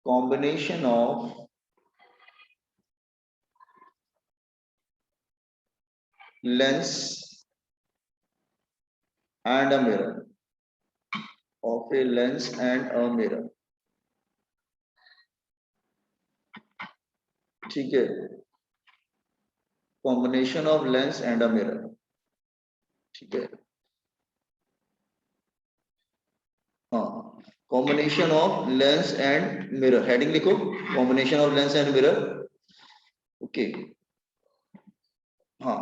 combination of lens and a mirror, of a lens and a mirror, ठीक है, combination of lens and a mirror, ठीक है, हाँ, combination of lens and mirror, heading लिखो, combination of lens and mirror, okay, हाँ,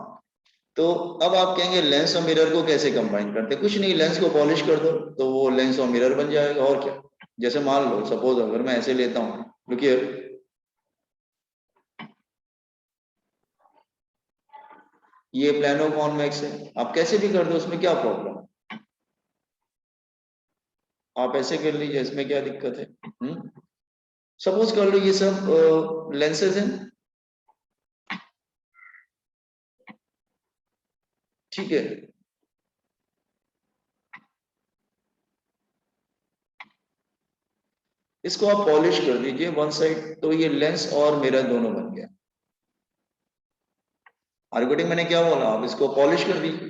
तो अब आप कहेंगे लेंस और मिरर को कैसे कंबाइन करते हैं? कुछ नहीं, लेंस को पॉलिश कर दो तो वो लेंस और मिरर बन जाएगा, और क्या। जैसे मान लो सपोज अगर मैं ऐसे लेता हूं, रुकिए, ये प्लानो कॉन्वेक्स है, आप कैसे भी कर दो, उसमें क्या प्रॉब्लम, आप ऐसे कर लीजिए, इसमें क्या दिक्कत है। सपोज कर लो ये सब लेंसेज हैं, ठीक है, इसको आप पॉलिश कर दीजिए वन साइड, तो ये लेंस और मिरर दोनों बन गया। आर्गुमेंटिंग मैंने क्या बोला, आप इसको पॉलिश कर दीजिए,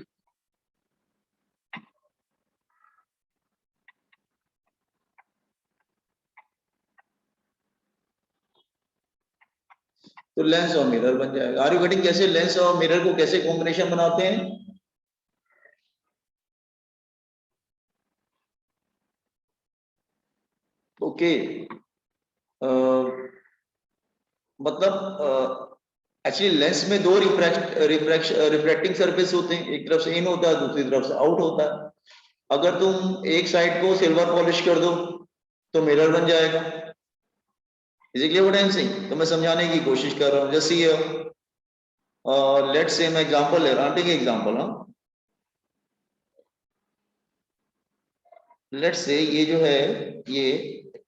तो लेंस और मिरर बन जाएगा। आर यू गेटिंग कैसे लेंस और मिरर को कैसे कॉम्बिनेशन बनाते हैं? ओके, मतलब एक्चुअली लेंस में दो रिफ्रैक्टिंग सरफेस होते हैं, एक तरफ से इन होता है, दूसरी तरफ से आउट होता है। अगर तुम एक साइड को सिल्वर पॉलिश कर दो तो मिरर बन जाएगा। Is it clear what I am saying? तो मैं समझाने की कोशिश कर रहा हूं। जस्ट सी लेट्स से मैं एग्जांपल ले रहा हूं, ठीक है, एग्जांपल, हाँ, लेट्स से ये जो है,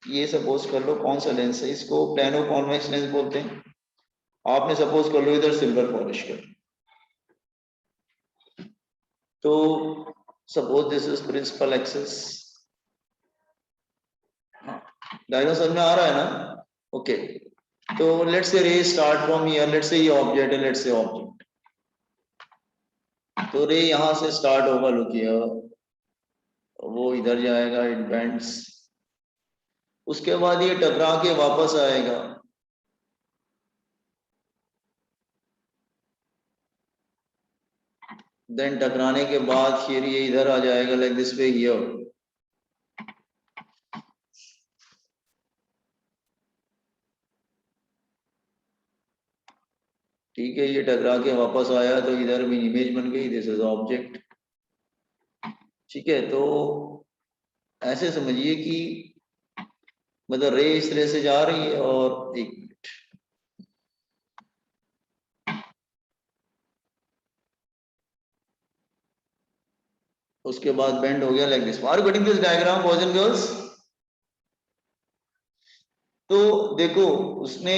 ये सपोज कर लो कौन सा लेंस है, इसको प्लानो कॉन्वेक्स लेंस बोलते हैं। आपने सपोज कर लो इधर सिल्वर पॉलिश कर, तो suppose this is principal axis, diagram समझ में आ रहा है ना? ओके, तो लेट्स से रे start from here, let's say ये ऑब्जेक्ट है, लेट्स से ऑब्जेक्ट, तो रे यहां से स्टार्ट होगा, लुक हियर, वो इधर जाएगा, इट बेंड्स, उसके बाद ये टकरा के वापस आएगा, देन टकराने के बाद फिर ये इधर आ जाएगा लाइक दिस वे हियर, ठीक है, ये टकरा के वापस आया तो इधर भी इमेज बन गई, दिस इज ऑब्जेक्ट, ठीक है। तो ऐसे समझिए कि मतलब रे इस तरह से जा रही है और एक मिनट, उसके बाद बेंड हो गया like this. Are getting this diagram boys and girls? तो देखो उसने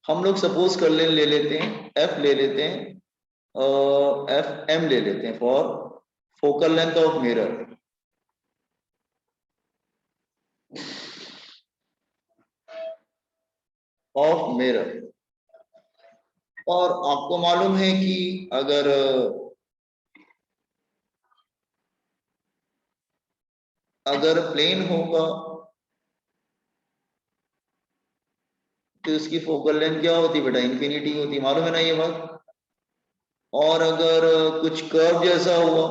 हम लोग सपोज कर ले लेते हैं एफ ले लेते हैं, एफ एम ले लेते हैं for focal length of mirror, और आपको मालूम है कि अगर प्लेन होगा तो इसकी फोकल लेंथ क्या होती बेटा? इंफिनिटी होती, मालूम है ना ये बात? और अगर कुछ कर्व जैसा हुआ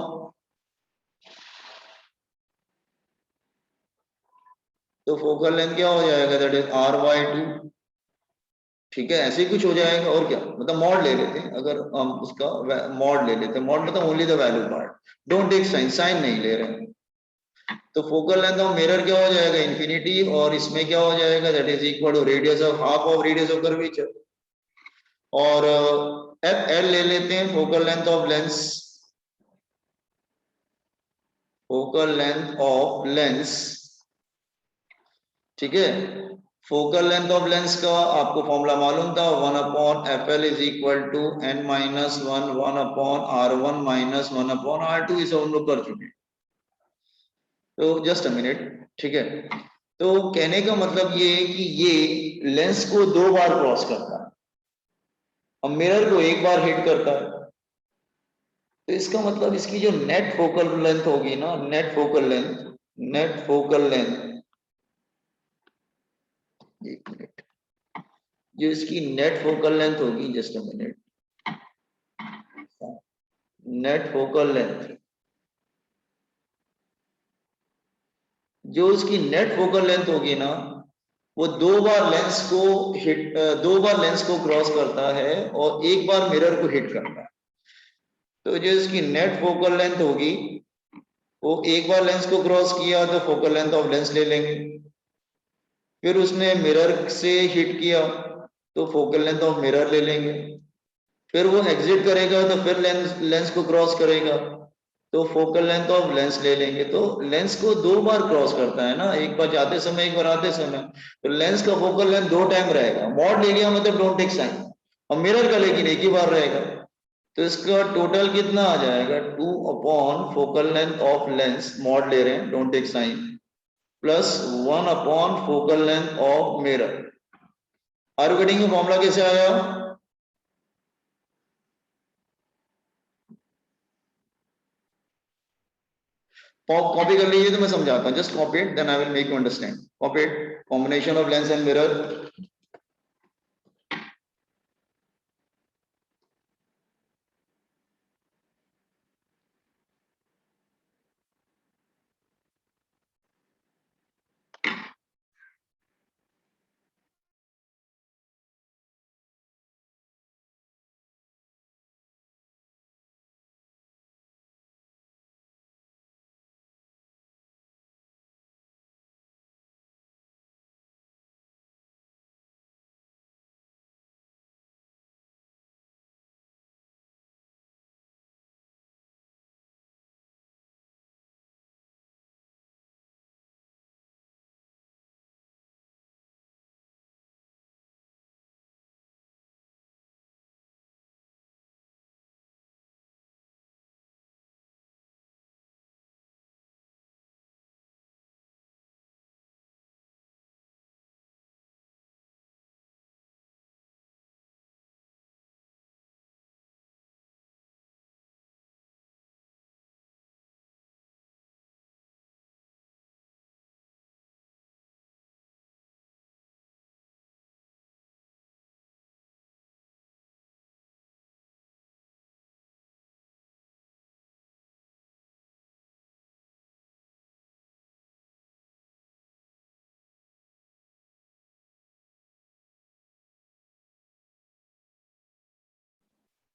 तो फोकल लेंथ क्या हो जाएगा? दैट इज r/2, ठीक है, ऐसे ही कुछ हो जाएगा। और क्या मतलब, मॉड ले लेते हैं, अगर हम उसका मॉड ले लेते हैं, मॉड मतलब only the value part, don't take sign, sign नहीं ले रहे हैं। तो फोकल लेंथ ऑफ मिरर क्या हो जाएगा? इंफिनिटी, और इसमें क्या हो जाएगा? That is equal to radius of half of radius of curvature. और एफ एल ले लेते हैं, focal length of lens, focal length of lens, ठीक है। फोकल लेंथ ऑफ लेंस का आपको फॉर्मूला मालूम था, 1/fl is equal to n minus 1 1/r1 minus 1/r2, इसे हम लोग कर चुके हैं। तो जस्ट अ मिनट, ठीक है, तो कहने का मतलब ये है कि ये लेंस को 2 बार क्रॉस करता है, अब मिरर को 1 बार हिट करता है। तो इसका मतलब इसकी जो नेट फोकल लेंथ होगी ना, नेट फोकल लेंथ, एक मिनट, जो इसकी नेट फोकल लेंथ होगी, just a minute, net focal length, जो इसकी नेट फोकल लेंथ होगी ना, वो 2 बार लेंस को हिट, 2 बार लेंस को क्रॉस करता है और 1 बार मिरर को हिट करता है। तो जो इसकी नेट फोकल लेंथ होगी, वो 1 बार लेंस को क्रॉस किया तो फोकल लेंथ ऑफ लेंस ले लेंगे, फिर उसने मिरर से हिट किया तो फोकल लेंथ ऑफ मिरर ले लेंगे, फिर वो एग्जिट करेगा तो फिर लेंस को क्रॉस करेगा तो फोकल लेंथ ऑफ लेंस ले लेंगे। तो लेंस को 2 बार क्रॉस करता है ना, 1 बार जाते समय, 1 बार आते समय, तो लेंस का फोकल लेंथ 2 टाइम रहेगा। मॉड ले लिया मतलब डोंट टेक साइन, और मिरर का लेकिन एक ही बार रहेगा। तो इसका टोटल कितना आ जाएगा, 2 upon focal length of lens, mod ले रहे हैं don't take sign, plus 1 upon focal length of mirror. R cutting का फॉर्मूला कैसे आया? कॉपी कर लीजिए तो मैं समझाता हूँ, just copy it, then I will make you understand. Copy it, combination of lens and mirror.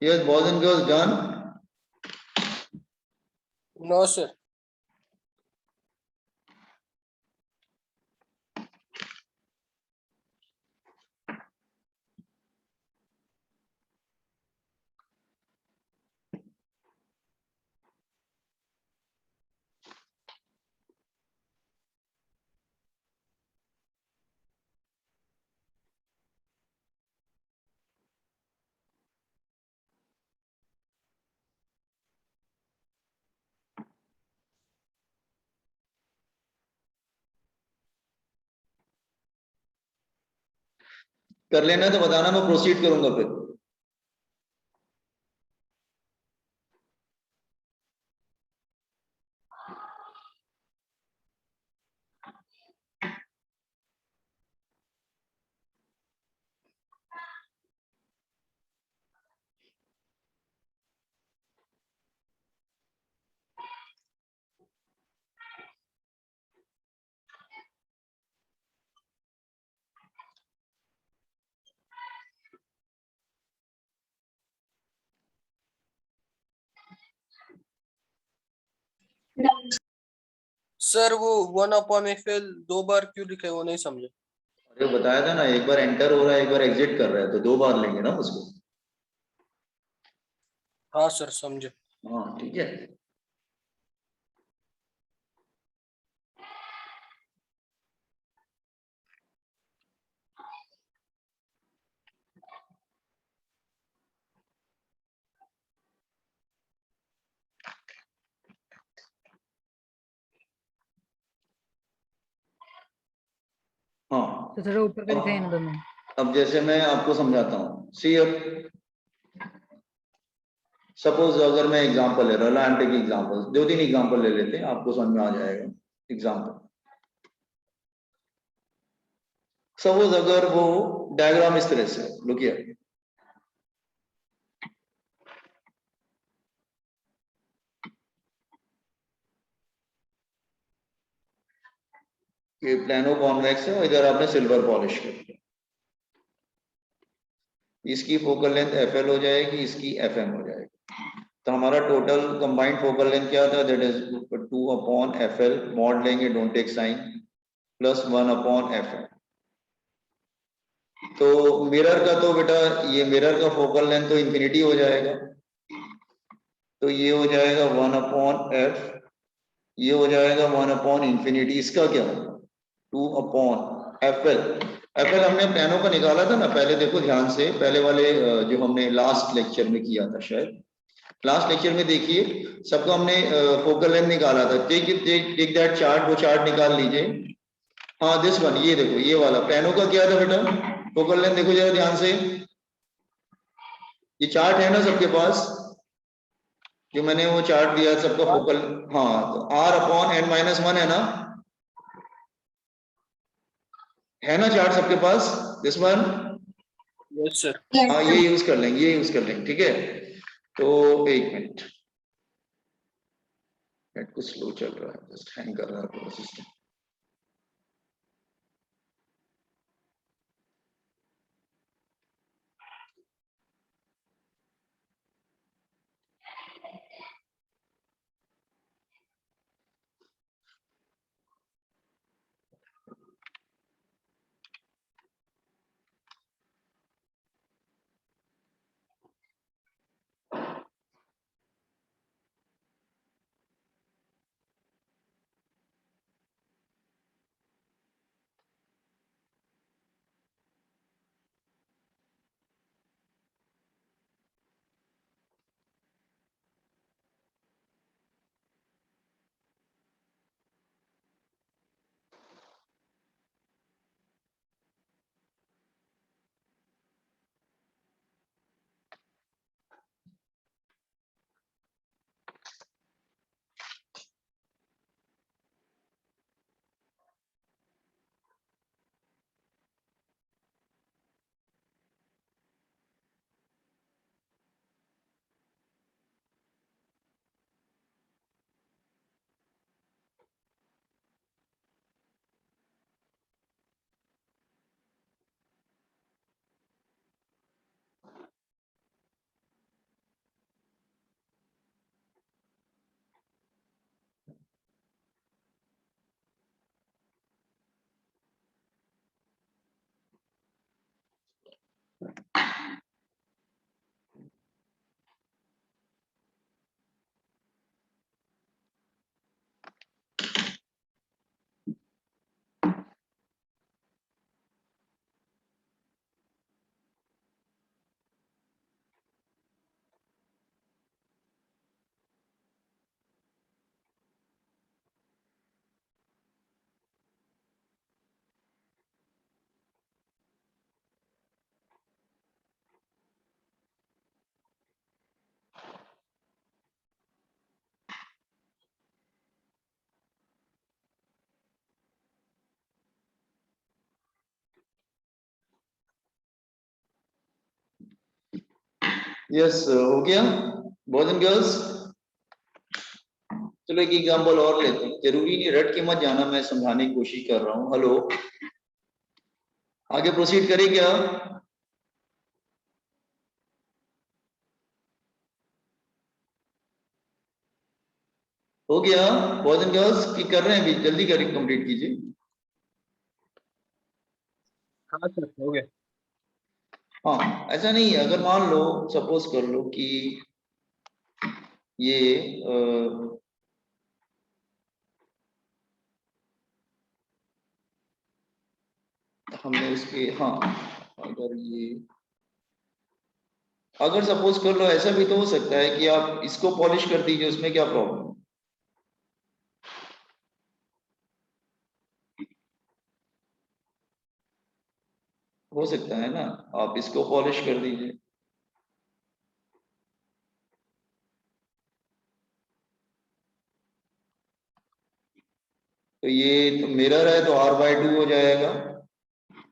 Yes, boys and girls, done. No, sir. कर लेना तो बताना, मैं प्रोसीड करूंगा फिर। सर वो 1/FL 2 बार क्यों लिखे, वो नहीं समझे। अरे बताया था ना, 1 बार एंटर हो रहा है, 1 बार एग्जिट कर रहा है, तो 2 बार लेंगे ना उसको। हाँ सर, समझे। हाँ ठीक है। तो थोड़ा ऊपर का दिखाइए ना दोनों। अब जैसे मैं आपको समझाता हूँ, सी अब सपोज अगर मैं एग्जांपल ले रहा हूँ, I am taking example, 2-3 example ले लेते हैं, आपको समझ में आ जाएगा। एग्जांपल सपोज अगर वो डायग्राम इस तरह से, लुक हियर, ये प्लानो कॉन्वेक्स है और इधर आपने सिल्वर पॉलिश कर दिया, इसकी फोकल लेंथ FL हो जाएगी, इसकी FM हो जाएगी। तो हमारा टोटल कंबाइंड फोकल लेंथ क्या था, दैट इज 2/FL, मॉड लेंगे, don't take sign, plus 1/FM। तो मिरर का तो बेटा, ये मिरर का फोकल लेंथ तो इंफिनिटी हो जाएगा, तो ये हो जाएगा 1/F, ये हो जाएगा 1/इंफिनिटी, इसका क्या होगा 2/FL। FL हमने प्लानो का निकाला था ना पहले, देखो ध्यान से, पहले वाले जो हमने लास्ट लेक्चर में किया था, शायद लास्ट लेक्चर में देखिए, सबका हमने फोकल लेंथ निकाला था। टेक दैट चार्ट, वो चार्ट निकाल लीजिए। हाँ दिस वन, ये देखो, ये वाला प्लानो का क्या था बेटा, फोकल लेंथ देखो जरा ध्यान से, ये चार्ट है ना सबके पास, जो मैंने वो चार्ट दिया सबका फोकल, हाँ तो R/n-1 है ना चार्ट सबके पास, दिस वन। Yes sir. हाँ ये यूज कर लेंगे, ये यूज कर लेंगे, ठीक है। तो एक मिनट, नेट कुछ स्लो चल रहा है, जस्ट हैंग कर रहा है पूरा सिस्टम। यस हो गया बॉयज एंड गर्ल्स। चलो एक एग्जांपल और लेते हैं, जरूरी नहीं रट के मत जाना, मैं समझाने की कोशिश कर रहा हूँ। हेलो, आगे प्रोसीड करें क्या? हो गया बॉयज एंड गर्ल्स की कर रहे हैं अभी, जल्दी करिए, कंप्लीट कीजिए। हाँ सर हो गया। हाँ ऐसा नहीं है, अगर मान लो सपोज कर लो कि ये हमने उसके, हाँ अगर ये, अगर सपोज कर लो ऐसा भी तो हो सकता है कि आप इसको पॉलिश कर दीजिए, उसमें क्या प्रॉब्लम? हो सकता है ना, आप इसको पॉलिश कर दीजिए। तो ये मिरर है तो r/2 हो जाएगा,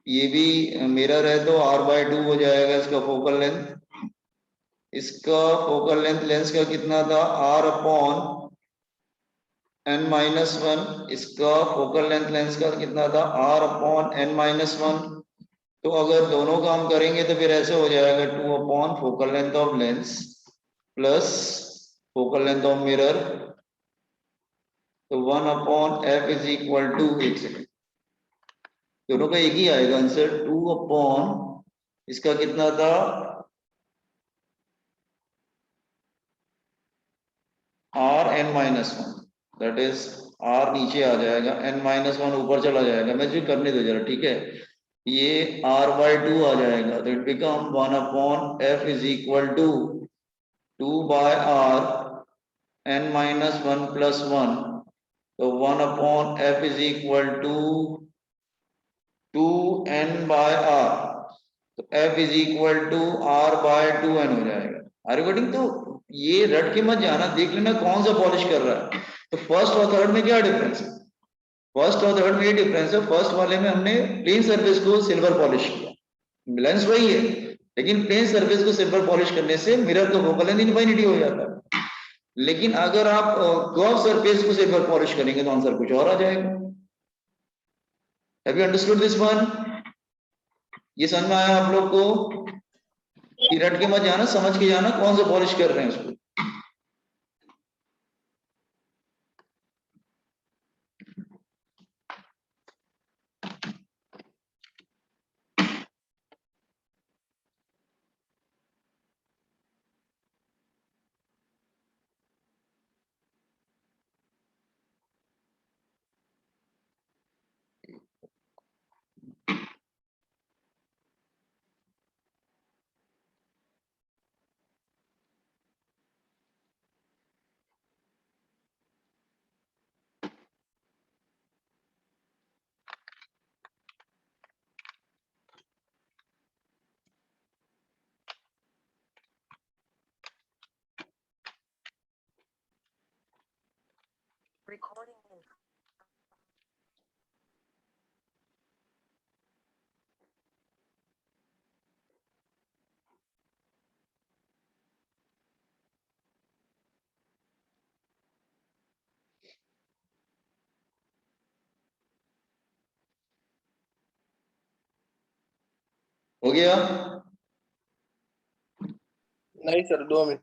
ये भी मिरर है तो r/2 हो जाएगा इसका फोकल लेंथ। इसका फोकल लेंथ लेंस का कितना था, r/n-1। इसका फोकल लेंथ लेंस का कितना था, r/n-1। तो अगर दोनों काम करेंगे तो फिर ऐसे हो जाएगा 2 focal length of lens plus focal length of mirror, तो 1/f इज इक्वल टू, एक सेकेंड, दोनों का एक ही आएगा आंसर, 2 इसका कितना था, r(n-1), दैट इज r नीचे आ जाएगा, n-1 ऊपर चला जाएगा, मैं जो करने दो जरा, ठीक है। ये r/2 आ जाएगा, तो it become 1/f is equal to 2/r n-1 plus 1, तो 1/f is equal to 2n/r, तो f is equal to r/2n हो जाएगा। Are you getting? तो ये रट के मत जाना, देख लेना कौन सा पॉलिश कर रहा है। तो फर्स्ट और थर्ड में क्या डिफरेंस है, फर्स्ट और थर्ड में ये डिफरेंस है, फर्स्ट वाले में हमने प्लेन सरफेस को सिल्वर पॉलिश किया, लेंस वही है, लेकिन प्लेन सरफेस को सिल्वर पॉलिश करने से मिरर का फोकल लेंथ इनफाइनिटी हो जाता है। लेकिन अगर आप कर्व सरफेस को सिल्वर पॉलिश करेंगे तो आंसर कुछ और आ जाएगा। Have you understood this one? ये समझ में आया आप लोग को? कि रट के मत जाना, समझ के जाना कौन सा पॉलिश कर रहे हैं उसको। Recording. हो गया? नहीं सर, 2 मिनट।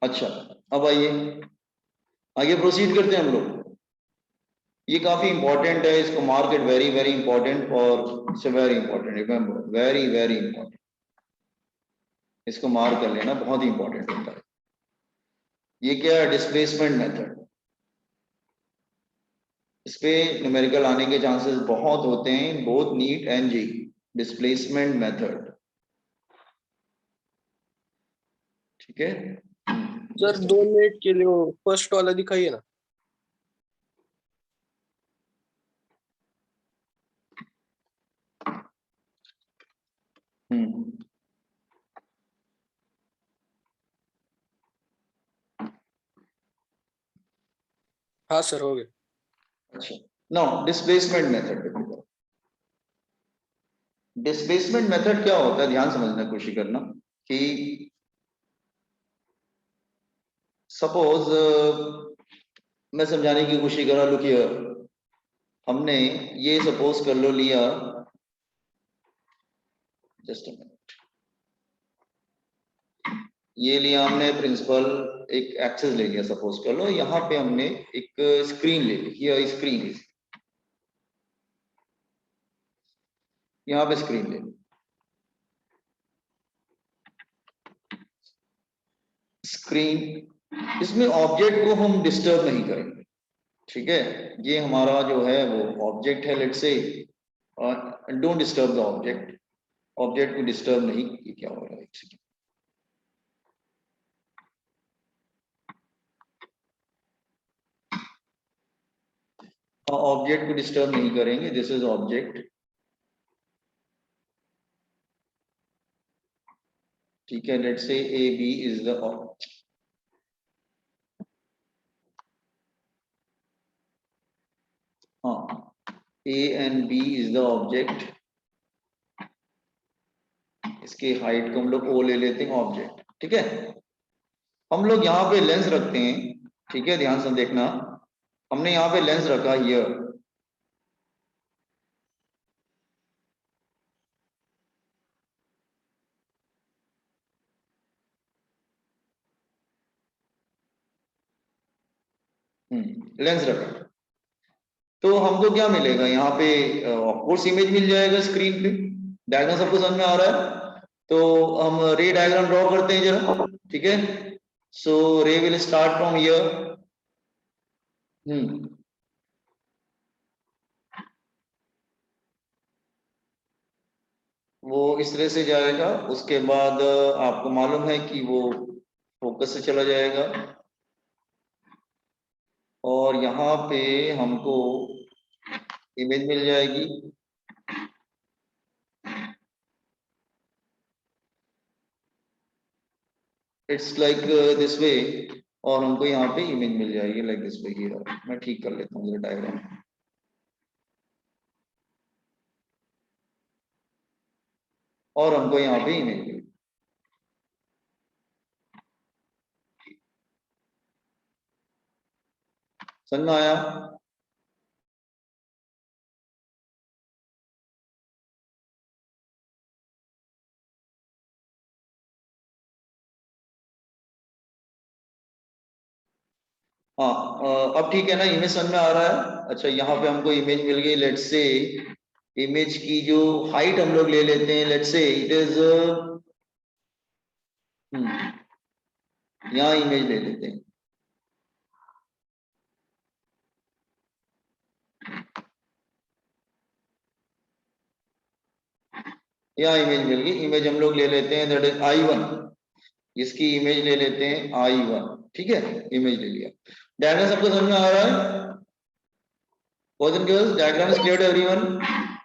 अच्छा, अब आइए आगे प्रोसीड करते हैं हम लोग। ये काफी इंपॉर्टेंट है, इसको मार्केट वेरी वेरी इंपॉर्टेंट, और it's very important, remember, very very important, इसको मार्क कर लेना, बहुत ही इंपॉर्टेंट होता है। ये क्या है, डिस्प्लेसमेंट मेथड। इस पे न्यूमेरिकल आने के चांसेस बहुत होते हैं, both NEET and JEE. Displacement method, ठीक है। सर 2 मिनट के लिए वो फर्स्ट वाला दिखाइए ना। हाँ सर, हो गया। अच्छा, now displacement method. Displacement method क्या होता है, ध्यान समझने की कोशिश करना कि सपोज मैं समझाने की कोशिश कर रहा, लुक हियर, हमने ये सपोज कर लो लिया, जस्ट अ मिनट, ये लिया हमने प्रिंसिपल, एक एक्सेस ले लिया सपोज कर लो, यहाँ पे हमने एक स्क्रीन ले ली, ये स्क्रीन है, यहाँ पे स्क्रीन ले ली। स्क्रीन, इसमें ऑब्जेक्ट को हम डिस्टर्ब नहीं करेंगे, ठीक है। ये हमारा जो है वो ऑब्जेक्ट है, let's say don't disturb the object, object को डिस्टर्ब नहीं, ये क्या हो रहा है, ऑब्जेक्ट को डिस्टर्ब नहीं करेंगे, दिस इज ऑब्जेक्ट, ठीक है। Let's say A B is the हाँ, A and B is the object, इसके हाइट को हम लोग ओ ले लेते हैं ऑब्जेक्ट, ठीक है। हम लोग यहाँ पे लेंस रखते हैं, ठीक है, ध्यान से देखना, हमने यहाँ पे लेंस रखा हियर, लेंस रखा, तो हमको क्या मिलेगा यहाँ पे, ऑफकोर्स इमेज मिल जाएगा स्क्रीन पे। डायग्राम सबको समझ में आ रहा है, तो हम रे डायग्राम ड्रॉ करते हैं जरा, ठीक है। सो रे विल स्टार्ट फ्रॉम हियर, वो इस तरह से जाएगा, उसके बाद आपको मालूम है कि वो फोकस से चला जाएगा, और यहाँ पे हमको इमेज मिल जाएगी, इट्स लाइक दिस वे, और हमको यहाँ पे इमेज मिल जाएगी लाइक दिस वे हियर। मैं ठीक कर लेता हूँ डायग्राम, और हमको यहाँ पे इमेज मिल, समझ में आया। हाँ, अब ठीक है ना, इमेज समझ में आ रहा है। अच्छा, यहाँ पे हमको इमेज मिल गई, लेट्स से इमेज की जो हाइट हम लोग ले लेते हैं, लेट्स से इट इज, यहाँ इमेज ले लेते हैं, यहाँ इमेज मिल गई, इमेज हम लोग ले लेते हैं, दैट इज I1, इसकी इमेज ले लेते हैं I1, ठीक है, इमेज ले लिया। डायग्राम सबको समझ में आ रहा है, boys and girls, diagram is clear to everyone.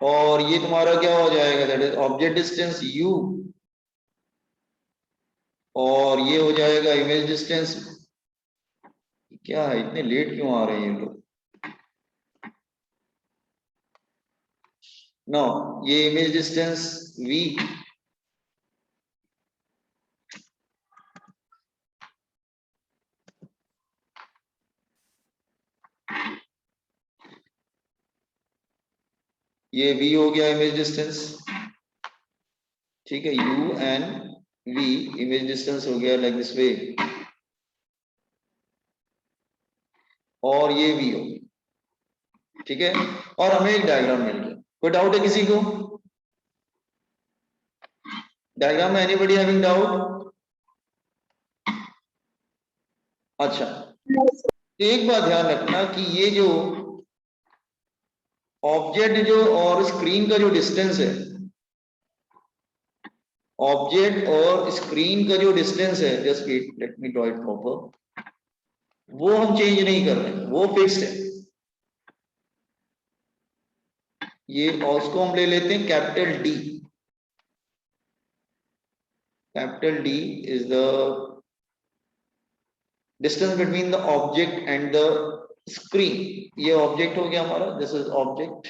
और ये तुम्हारा क्या हो जाएगा, that is object distance U, और ये हो जाएगा इमेज डिस्टेंस, क्या है इतने लेट क्यों आ रहे हैं ये लोग, नो, ये इमेज डिस्टेंस V, ये V हो गया इमेज डिस्टेंस, ठीक है, U and V image distance हो गया लाइक दिस वे, और ये V हो गया, ठीक है। और हमें एक डायग्राम मिल गया, कोई डाउट है किसी को डायग्राम में, एनीबॉडी हैविंग डाउट? अच्छा, एक बात ध्यान रखना कि ये जो ऑब्जेक्ट जो और स्क्रीन का जो डिस्टेंस है, ऑब्जेक्ट और स्क्रीन का जो डिस्टेंस है, just let me draw it proper, वो हम चेंज नहीं कर रहे हैं, वो फिक्स्ड है। ये, और उसको हम ले लेते हैं capital D, capital D is the distance between the object and the screen. ये ऑब्जेक्ट हो गया हमारा, this is object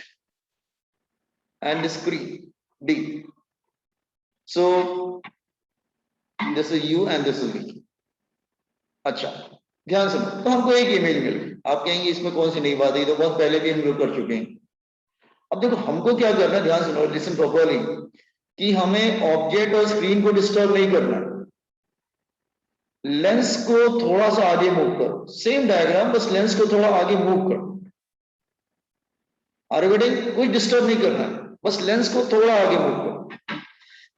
and screen D, so this is U and this is V। अच्छा, ध्यान सुनो, तो हमको एक इमेज मिल गई, आप कहेंगे इसमें कौन सी नई बात है, तो बहुत पहले भी हम लोग कर चुके हैं। अब देखो हमको क्या करना है, ध्यान सुनो, लिसन प्रॉपर्ली, कि हमें ऑब्जेक्ट और स्क्रीन को डिस्टर्ब नहीं करना, लेंस को थोड़ा सा आगे मूव करो, सेम डायग्राम, बस लेंस को थोड़ा आगे मूव करो। आर्गेटिंग कुछ डिस्टर्ब नहीं करना है, बस लेंस को थोड़ा आगे मूव करो।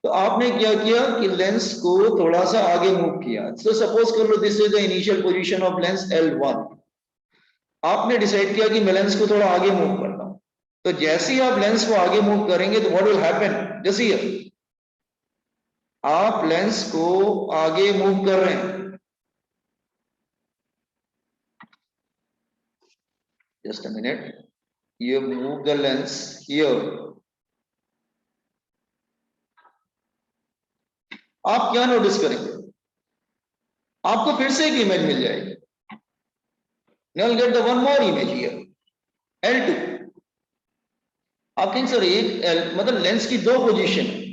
तो आपने क्या किया कि लेंस को थोड़ा सा आगे मूव किया। सो सपोज कर लो this is the initial position of lens L1। आपने डिसाइड किया कि मैं लेंस को थोड़ा आगे मूव करता हूं। तो जैसे ही आप लेंस को आगे मूव करेंगे तो what will happen, just here आप लेंस को आगे मूव कर रहे हैं, just a minute, you move the lens here। आप क्या नोटिस करेंगे, आपको फिर से एक इमेज मिल जाएगी। Now you'll get the one more image here, L2। आप कहेंगे सर एक मतलब लेंस की दो पोजीशन है,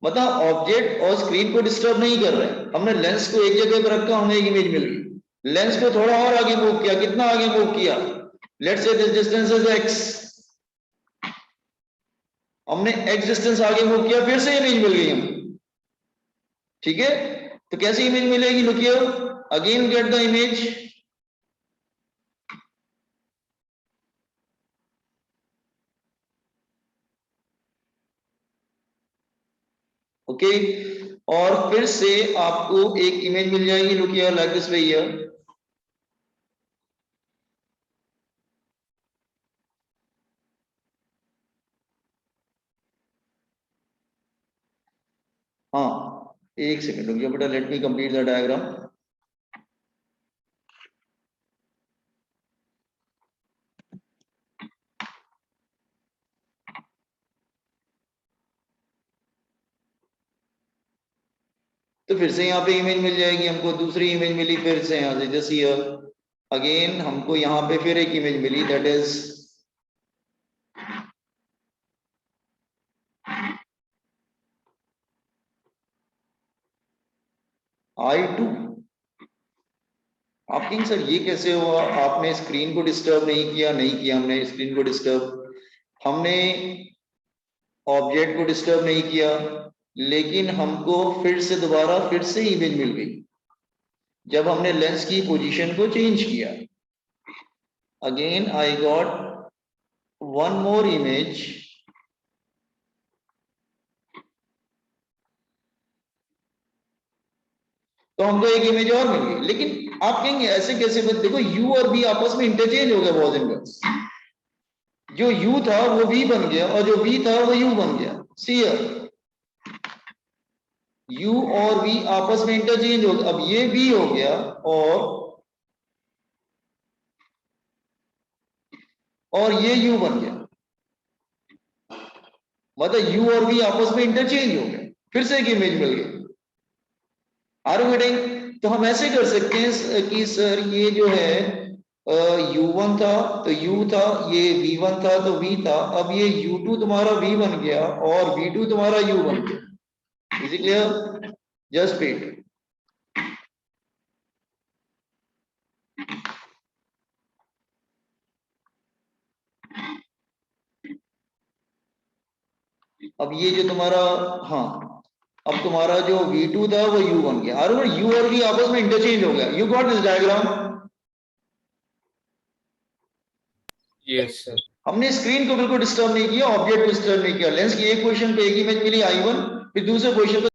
मतलब ऑब्जेक्ट और स्क्रीन को डिस्टर्ब नहीं कर रहे हैं। हमने लेंस को एक जगह पर रखा, हमें एक इमेज मिल गई। लेंस को थोड़ा और आगे मूव किया, कितना आगे मूव किया, let's say this distance is x। हमने x डिस्टेंस आगे मूव किया, फिर से इमेज मिल गई हमें। ठीक है, तो कैसी इमेज मिलेगी, look here, again get the image. Okay, और फिर से आपको एक इमेज मिल जाएगी, look here like this way here. हाँ एक सेकंड रुकिए बेटा, let me complete the diagram. तो फिर से यहाँ पे इमेज मिल जाएगी हमको, दूसरी इमेज मिली फिर से यहाँ से, जैसे हियर अगेन हमको यहाँ पे फिर एक image milli, that is I2। आप कहेंगे सर ये कैसे हुआ, आपने स्क्रीन को डिस्टर्ब नहीं किया, नहीं किया हमने स्क्रीन को डिस्टर्ब, हमने ऑब्जेक्ट को डिस्टर्ब नहीं किया, लेकिन हमको फिर से दोबारा फिर से इमेज मिल गई जब हमने लेंस की पोजीशन को चेंज किया। Again I got one more image, तो हमको एक इमेज और मिल गई। लेकिन आप कहेंगे ऐसे कैसे, देखो यू और बी आपस में इंटरचेंज हो गया बॉयज एंड गर्ल्स। जो यू था वो वी बन गया और जो वी था वो यू बन गया। सी यू और वी आपस में इंटरचेंज हो गया, अब ये वी हो गया और ये यू बन गया, मतलब यू और वी आपस में इंटरचेंज हो गए, फिर से एक इमेज मिल गई। Are you getting? तो हम ऐसे कर सकते हैं कि सर ये जो है U1 था तो U था, ये V1 था तो V था, अब ये U2 तुम्हारा V बन गया और V2 तुम्हारा U बन गया। Is it clear? Just wait. अब ये जो तुम्हारा, हाँ अब तुम्हारा जो V2 था वो U बन गया, और U और V आपस में इंटरचेंज हो गया। You got this diagram? Yes sir. हमने स्क्रीन को बिल्कुल डिस्टर्ब नहीं किया, ऑब्जेक्ट को डिस्टर्ब नहीं किया, लेंस की एक पोजीशन पे एक इमेज मिली I1, फिर दूसरे पोजीशन पे